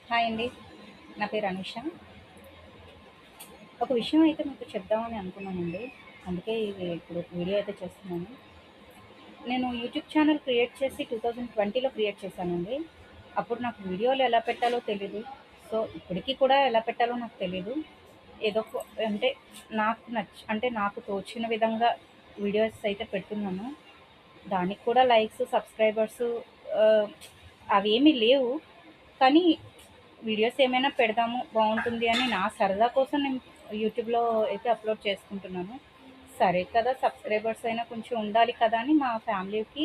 Hi అండి. నా పేరు అనూష. ఒక విషయం అయితే మీకు చెప్దామని అనుకున్నానండి. అందుకే ఇది ఇప్పుడు వీడియో అయితే చేస్తున్నాను. నేను యూట్యూబ్ ఛానల్ క్రియేట్ చేసి 2020లో క్రియేట్ చేశానండి. అప్పుడు నాకు వీడియోలు ఎలా పెట్టాలో తెలీదు. సో, ఇప్పటికి కూడా ఎలా పెట్టాలో నాకు తెలీదు. ఏదో అంటే నాకు తోచిన విధంగా వీడియోస్ అయితే పెడుతున్నాను. దానికి కూడా లైక్స్, సబ్స్క్రైబర్సు ఆహ్, అవేమీ లేవు. కానీ వీడియోస్ ఏమైనా పెడదాము బాగుంటుంది అని నా సరదా కోసం నేను యూట్యూబ్‌లో అయితే అప్‌లోడ్ చేసుకుంటున్నాను. సరే కదా! సబ్స్క్రైబర్స్ అయినా కొంచెం ఉండాలి కదా! అని మా ఫ్యామిలీకి,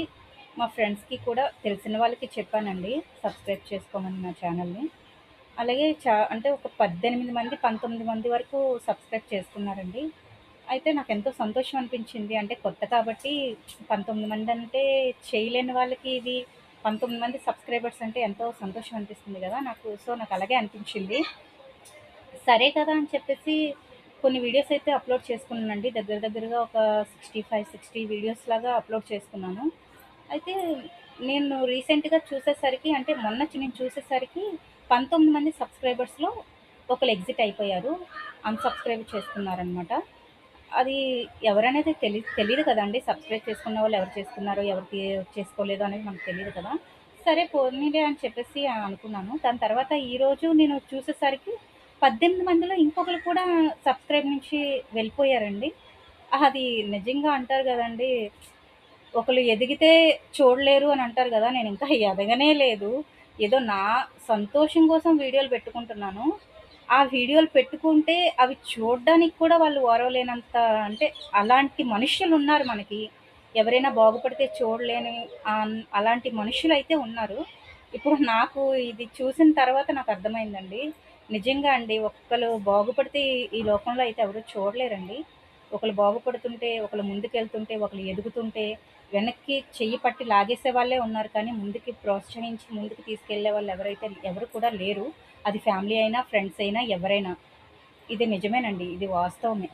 మా ఫ్రెండ్స్‌కి కూడా తెలిసిన వాళ్ళకి చెప్పానండి. సబ్స్క్రైబ్ చేసుకోమని నా ఛానల్‌ని. అలాగే అంటే ఒక 18 మంది, 19 మంది వరకు సబ్స్క్రైబ్ చేసుకున్నారండి. అయితే నాకెంతో సంతోషం అనిపించింది. అంటే కొత్త కాబట్టి 19 మందంటే చేయలేని వాళ్ళకి ఇది 19 మంది సబ్స్క్రైబర్స్ అంటే ఎంతో సంతోషం అనిపిస్తుంది గదా! నాకు అలాగే అనిపించింది. సరే కదా అని చెప్పేసి కొన్ని వీడియోస్ అయితే అప్‌లోడ్ చేసుకున్నానండి. దగ్గరగా ఒక 65, 60 వీడియోస్ లాగా అప్‌లోడ్ చేసుకున్నాను. అయితే నేను రీసెంట్‌గా చూసేసరికి అంటే నేను చూసేసరికి 19 మంది సబ్స్క్రైబర్స్‌లో ఒకళ్ళు ఎగ్జిట్ అయిపోయారు. అన్‌సబ్స్క్రైబ్ చేసుకున్నారనమాట. అది ఎవరనేది తెలీదు కదండీ! సబ్స్క్రైబ్ చేసుకున్న వాళ్ళు ఎవరు చేసుకున్నారో, ఎవరికి చేసుకోలేదో అనేది మనకు తెలీదు కదా! సరే పోనీలే అని చెప్పేసి అనుకున్నాను. దాని తర్వాత ఈరోజు నేను చూసేసరికి 18 మందిలో ఇంకొకళ్ళు కూడా సబ్స్క్రైబ్ నుంచి వెళ్ళిపోయారండి. అది నిజంగా అంటారు గదండీ! ఒకళ్ళు ఎదిగితే చూడలేరు అని అంటారు గదా! నేనింకా ఎదగనే లేదు. ఏదో నా సంతోషం కోసం వీడియోలు పెట్టుకుంటున్నాను. ఆ వీడియోలు పెట్టుకుంటే అవి చూడ్డానికి కూడా వాళ్ళు ఓర్వలేనంత అంటే అలాంటి మనుష్యులున్నారు మనకి. ఎవరైనా బాగుపడితే చూడలేని అలాంటి మనుషులైతే ఉన్నారు. ఇప్పుడు నాకు ఇది చూసిన తర్వాత నాకర్థమైందండి. నిజంగా అండి ఒక్కళ్ళు బాగుపడితే ఈ లోకంలో అయితే ఎవరు చూడలేరండి. ఒకళ్ళు బాగుపడుతుంటే, ఒకళ్ళు ముందుకెళ్తుంటే, ఒకళ్ళు ఎదుగుతుంటే, వెనక్కి చెయ్యి పట్టి లాగేసే వాళ్ళే ఉన్నారు కానీ, ముందుకి ప్రోత్సహించి ముందుకు తీసుకెళ్ళే వాళ్ళు ఎవరు కూడా లేరు. అది ఫ్యామిలీ అయినా, ఫ్రెండ్స్ అయినా, ఎవరైనా. ఇది నిజమేనండి. ఇది వాస్తవమే.